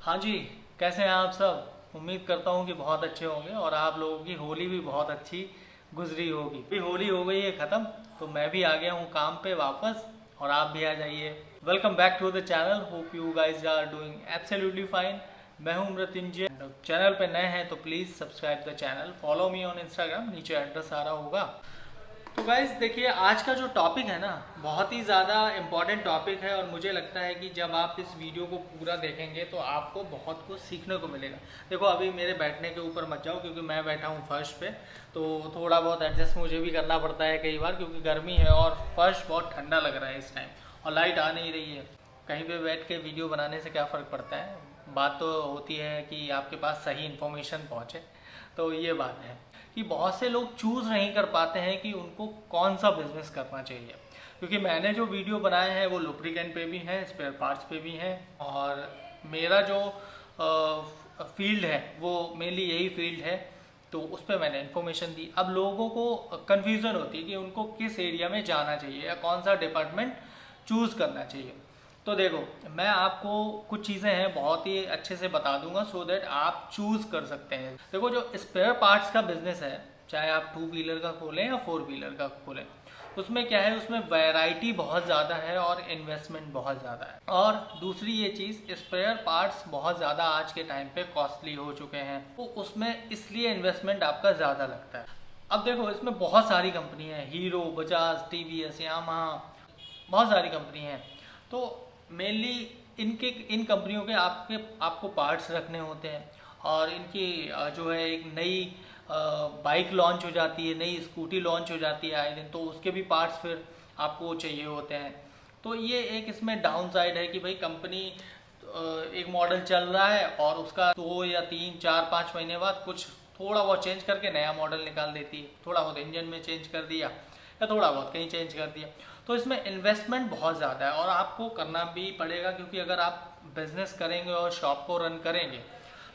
हाँ जी। कैसे हैं आप सब? उम्मीद करता हूँ कि बहुत अच्छे होंगे और आप लोगों की होली भी बहुत अच्छी गुजरी होगी। अभी होली हो गई है ख़त्म, तो मैं भी आ गया हूँ काम पे वापस, और आप भी आ जाइए। Welcome back to the channel, hope you guys are doing absolutely fine. मैं हूँ मृत्युंजय। चैनल पे नए हैं तो please subscribe the channel, follow me on Instagram, नीचे एड्रेस आ रहा होगा। तो गाइज देखिए, आज का जो टॉपिक है ना, बहुत ही ज़्यादा इम्पॉर्टेंट टॉपिक है, और मुझे लगता है कि जब आप इस वीडियो को पूरा देखेंगे तो आपको बहुत कुछ सीखने को मिलेगा। देखो, अभी मेरे बैठने के ऊपर मत जाओ क्योंकि मैं बैठा हूँ फर्श पे, तो थोड़ा बहुत एडजस्ट मुझे भी करना पड़ता है कई बार, क्योंकि गर्मी है और फर्श बहुत ठंडा लग रहा है इस टाइम, और लाइट आ नहीं रही है। कहीं पे बैठ के वीडियो बनाने से क्या फ़र्क पड़ता है, बात तो होती है कि आपके पास सही इन्फॉर्मेशन पहुँचे। तो ये बात है कि बहुत से लोग चूज़ नहीं कर पाते हैं कि उनको कौन सा बिजनेस करना चाहिए, क्योंकि मैंने जो वीडियो बनाए हैं वो लुब्रिकेंट पे भी हैं, स्पेयर पार्ट्स पे भी हैं, और मेरा जो फील्ड है वो मेनली यही फील्ड है, तो उस पर मैंने इन्फॉर्मेशन दी। अब लोगों को कन्फ्यूज़न होती है कि उनको किस एरिया में जाना चाहिए या कौन सा डिपार्टमेंट चूज़ करना चाहिए। तो देखो, मैं आपको कुछ चीज़ें हैं बहुत ही अच्छे से बता दूंगा, सो दैट आप चूज़ कर सकते हैं। देखो, जो स्पेयर पार्ट्स का बिजनेस है, चाहे आप टू व्हीलर का खोलें या फोर व्हीलर का खोलें, उसमें क्या है, उसमें वैरायटी बहुत ज़्यादा है और इन्वेस्टमेंट बहुत ज़्यादा है। और दूसरी ये चीज़, स्पेयर पार्ट्स बहुत ज़्यादा आज के टाइम पे कॉस्टली हो चुके हैं, तो उसमें इसलिए इन्वेस्टमेंट आपका ज़्यादा लगता है। अब देखो, इसमें बहुत सारी कंपनी हैं, हीरो, बजाज, टीवीएस, यामाहा, बहुत सारी कंपनी हैं। तो मेनली इन कंपनियों के आपको पार्ट्स रखने होते हैं, और इनकी जो है एक नई बाइक लॉन्च हो जाती है, नई स्कूटी लॉन्च हो जाती है आए दिन, तो उसके भी पार्ट्स फिर आपको चाहिए होते हैं। तो ये एक इसमें डाउन साइड है कि भाई कंपनी एक मॉडल चल रहा है और उसका 2 या 3 4 5 महीने बाद कुछ थोड़ा बहुत चेंज करके नया मॉडल निकाल देती है, थोड़ा बहुत इंजन में चेंज कर दिया या थोड़ा बहुत कहीं चेंज कर दिया। तो इसमें इन्वेस्टमेंट बहुत ज़्यादा है और आपको करना भी पड़ेगा, क्योंकि अगर आप बिजनेस करेंगे और शॉप को रन करेंगे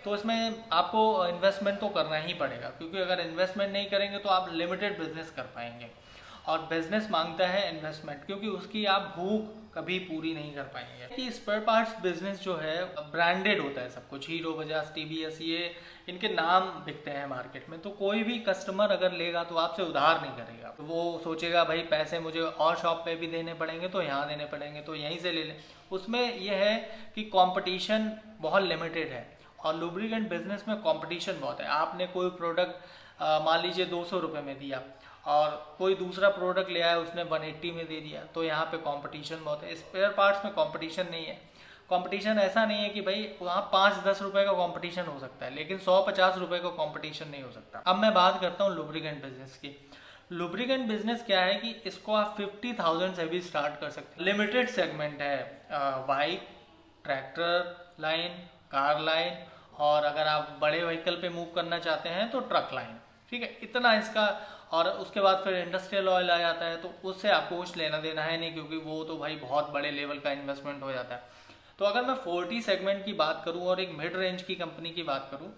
तो इसमें आपको इन्वेस्टमेंट तो करना ही पड़ेगा, क्योंकि अगर इन्वेस्टमेंट नहीं करेंगे तो आप लिमिटेड बिजनेस कर पाएंगे, और बिजनेस मांगता है इन्वेस्टमेंट, क्योंकि उसकी आप भूख कभी पूरी नहीं कर पाएंगे। कि स्पेयर पार्ट्स बिजनेस जो है ब्रांडेड होता है सब कुछ, हीरो, बजाज, टीवीएस, ये इनके नाम बिकते हैं मार्केट में, तो कोई भी कस्टमर अगर लेगा तो आपसे उधार नहीं करेगा, तो वो सोचेगा भाई पैसे मुझे और शॉप पे भी देने पड़ेंगे तो यहाँ देने पड़ेंगे, तो यहीं से ले लें। उसमें यह है कि कंपटीशन बहुत लिमिटेड है, और लुब्रिकेंट बिजनेस में कंपटीशन बहुत है। आपने कोई प्रोडक्ट मान लीजिए 200 रुपये में दिया, और कोई दूसरा प्रोडक्ट ले आया उसने 180 में दे दिया, तो यहाँ पे कंपटीशन बहुत है। स्पेयर पार्ट्स में कंपटीशन नहीं है। कंपटीशन ऐसा नहीं है कि भाई वहाँ 5-10 रुपये का कंपटीशन हो सकता है, लेकिन 100-50 रुपये का कंपटीशन नहीं हो सकता। अब मैं बात करता हूँ लुब्रिकेंट बिजनेस की। लुब्रिकेंट बिजनेस क्या है कि इसको आप 50,000 से भी स्टार्ट कर सकते हैं। लिमिटेड सेगमेंट है, bike, tractor line, car line, और अगर आप बड़े व्हीकल पे मूव करना चाहते हैं तो ट्रक लाइन। ठीक है, इतना इसका। और उसके बाद फिर इंडस्ट्रियल ऑयल आ जाता है, तो उससे आपको कुछ लेना देना है नहीं, क्योंकि वो तो भाई बहुत बड़े लेवल का इन्वेस्टमेंट हो जाता है। तो अगर मैं 40 सेगमेंट की बात करूं और एक मिड रेंज की कंपनी की बात करूं,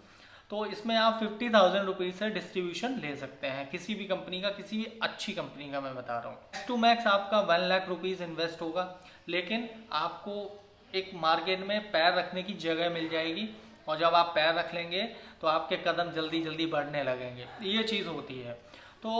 तो इसमें आप 50,000 रुपीज़ से डिस्ट्रीब्यूशन ले सकते हैं किसी भी कंपनी का, किसी भी अच्छी कंपनी का मैं बता रहा हूँ। मैक्स टू मैक्स आपका 1 लाख रुपीज़ इन्वेस्ट होगा, लेकिन आपको एक मार्केट में पैर रखने की जगह मिल जाएगी, और जब आप पैर रख लेंगे तो आपके कदम जल्दी जल्दी बढ़ने लगेंगे, ये चीज़ होती है। तो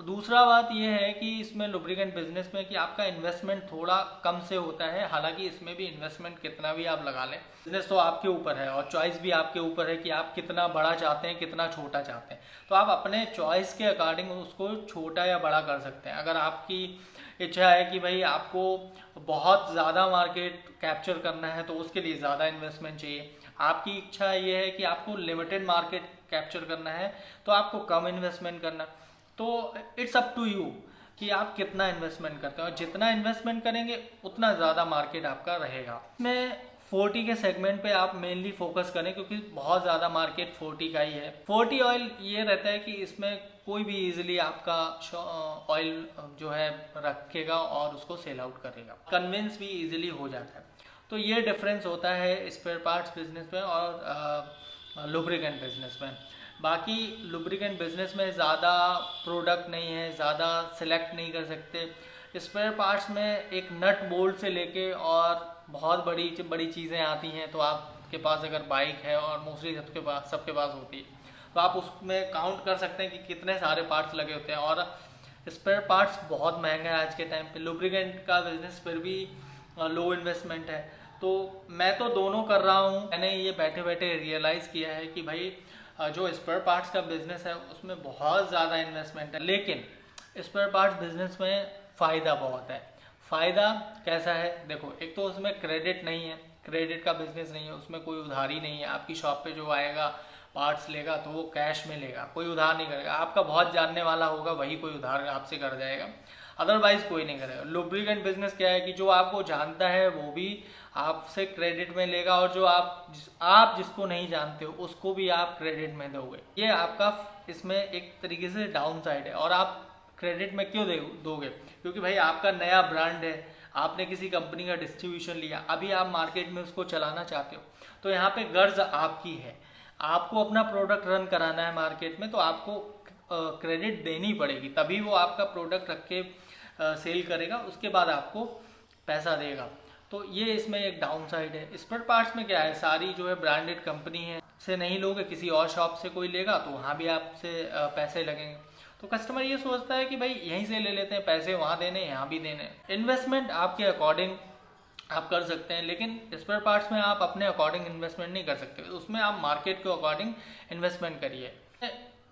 दूसरा बात यह है कि इसमें लुब्रिकेंट बिजनेस में कि आपका इन्वेस्टमेंट थोड़ा कम से होता है, हालांकि इसमें भी इन्वेस्टमेंट कितना भी आप लगा लें, बिजनेस तो आपके ऊपर है, और चॉइस भी आपके ऊपर है कि आप कितना बड़ा चाहते हैं, कितना छोटा चाहते हैं। तो आप अपने चॉइस के अकॉर्डिंग उसको छोटा या बड़ा कर सकते हैं। अगर आपकी इच्छा है कि भाई आपको बहुत ज़्यादा मार्केट कैप्चर करना है तो उसके लिए ज़्यादा इन्वेस्टमेंट चाहिए। आपकी इच्छा ये है कि आपको लिमिटेड मार्केट कैप्चर करना है तो आपको कम इन्वेस्टमेंट करना। तो इट्स अप टू यू कि आप कितना इन्वेस्टमेंट करते हैं, और जितना इन्वेस्टमेंट करेंगे उतना ज़्यादा मार्केट आपका रहेगा। मैं 40 के सेगमेंट पे आप मेनली फोकस करें, क्योंकि बहुत ज़्यादा मार्केट 40 का ही है। 40 ऑयल ये रहता है कि इसमें कोई भी इजीली आपका ऑयल जो है रखेगा और उसको सेल आउट करेगा, कन्विंस भी इजीली हो जाता है। तो ये डिफरेंस होता है स्पेयर पार्ट्स बिजनेस में और लुब्रिकेंट बिजनेस में। बाकी लुब्रिकेंट बिजनेस में ज़्यादा प्रोडक्ट नहीं है, ज़्यादा सिलेक्ट नहीं कर सकते। स्पेयर पार्ट्स में एक नट बोल्ट से लेके और बहुत बड़ी बड़ी चीज़ें आती हैं, तो आप के पास अगर बाइक है, और मोस्टली सबके पास होती है, तो आप उसमें काउंट कर सकते हैं कि कितने सारे पार्ट्स लगे होते हैं। और स्पेयर पार्ट्स बहुत महंगा है आज के टाइम पे। लुब्रिकेंट का बिजनेस फिर भी लो इन्वेस्टमेंट है। तो मैं तो दोनों कर रहा हूँ। मैंने ये बैठे बैठे रियलाइज़ किया है कि भाई जो स्पेयर पार्ट्स का बिजनेस है उसमें बहुत ज़्यादा इन्वेस्टमेंट है, लेकिन स्पेयर पार्ट्स बिजनेस में फ़ायदा बहुत है। फ़ायदा कैसा है, देखो, एक तो उसमें क्रेडिट नहीं है, क्रेडिट का बिजनेस नहीं है, उसमें कोई उधारी नहीं है। आपकी शॉप पे जो आएगा पार्ट्स लेगा तो वो कैश में लेगा, कोई उधार नहीं करेगा। आपका बहुत जानने वाला होगा वही कोई उधार आपसे कर जाएगा, अदरवाइज कोई नहीं करेगा। लुब्रिकेंट बिजनेस क्या है कि जो आपको जानता है वो भी आपसे क्रेडिट में लेगा, और जो आप जिसको नहीं जानते हो उसको भी आप क्रेडिट में दोगे। ये आपका इसमें एक तरीके से डाउन साइड है। और आप क्रेडिट में क्यों दोगे, क्योंकि भाई आपका नया ब्रांड है, आपने किसी कंपनी का डिस्ट्रीब्यूशन लिया, अभी आप मार्केट में उसको चलाना चाहते हो, तो यहाँ पे गर्ज आपकी है, आपको अपना प्रोडक्ट रन कराना है मार्केट में, तो आपको क्रेडिट देनी पड़ेगी, तभी वो आपका प्रोडक्ट रख के सेल करेगा, उसके बाद आपको पैसा देगा। तो ये इसमें एक डाउन साइड है। स्पेयर पार्ट्स में क्या है, सारी जो है ब्रांडेड कंपनी है से नहीं लोगे, किसी और शॉप से कोई लेगा तो वहाँ भी आपसे पैसे लगेंगे। तो कस्टमर ये सोचता है कि भाई यहीं से ले लेते हैं, पैसे वहाँ देने यहाँ भी देने। इन्वेस्टमेंट आपके अकॉर्डिंग आप कर सकते हैं, लेकिन स्पेयर पार्ट्स में आप अपने अकॉर्डिंग इन्वेस्टमेंट नहीं कर सकते, उसमें आप मार्केट के अकॉर्डिंग इन्वेस्टमेंट करिए।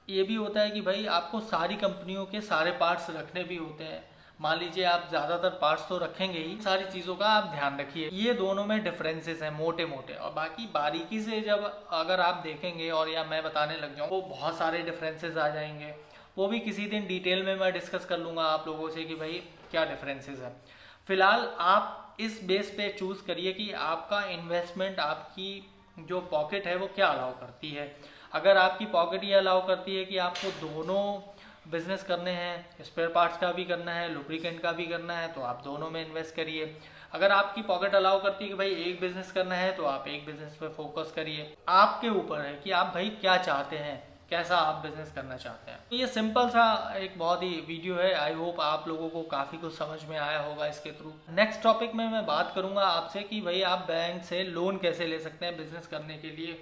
ये भी होता है कि भाई आपको सारी कंपनियों के सारे पार्ट्स रखने भी होते हैं। मान लीजिए आप ज़्यादातर पार्ट्स तो रखेंगे ही, सारी चीज़ों का आप ध्यान रखिए। ये दोनों में डिफरेंसेस हैं मोटे मोटे, और बाकी बारीकी से जब अगर आप देखेंगे और या मैं बताने लग जाऊँ वो बहुत सारे डिफरेंसेस आ जाएंगे। वो भी किसी दिन डिटेल में मैं डिस्कस कर लूँगा आप लोगों से कि भाई क्या डिफरेंसेस है। फिलहाल आप इस बेस पे चूज़ करिए कि आपका इन्वेस्टमेंट, आपकी जो पॉकेट है वो क्या अलाउ करती है। अगर आपकी पॉकेट ये अलाउ करती है कि आपको दोनों बिजनेस करने हैं, स्पेयर पार्ट्स का भी करना है, लुब्रिकेंट का भी करना है, तो आप दोनों में इन्वेस्ट करिए। अगर आपकी पॉकेट अलाउ करती है कि भाई एक बिजनेस करना है, तो आप एक बिजनेस पे फोकस करिए। आपके ऊपर है कि आप भाई क्या चाहते हैं, कैसा आप बिजनेस करना चाहते हैं। तो ये सिंपल सा एक बहुत ही वीडियो है। आई होप आप लोगों को काफ़ी कुछ समझ में आया होगा इसके थ्रू। नेक्स्ट टॉपिक में मैं बात करूंगा आपसे कि भाई आप बैंक से लोन कैसे ले सकते हैं बिजनेस करने के लिए,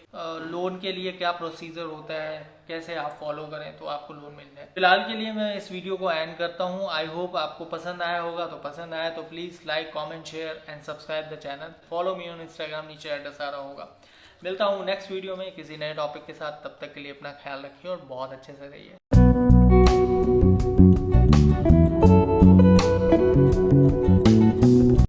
लोन के लिए क्या प्रोसीजर होता है, कैसे आप फॉलो करें तो आपको लोन मिल जाए। फिलहाल के लिए मैं इस वीडियो को एंड करता हूँ। आई होप आपको पसंद आया होगा, तो पसंद आया तो please like, comment, share and subscribe the channel. Follow me on Instagram, नीचे एड्रेस आ रहा होगा। मिलता हूँ नेक्स्ट वीडियो में किसी नए टॉपिक के साथ। तब तक के लिए अपना ख्याल रखिए और बहुत अच्छे से रहिए।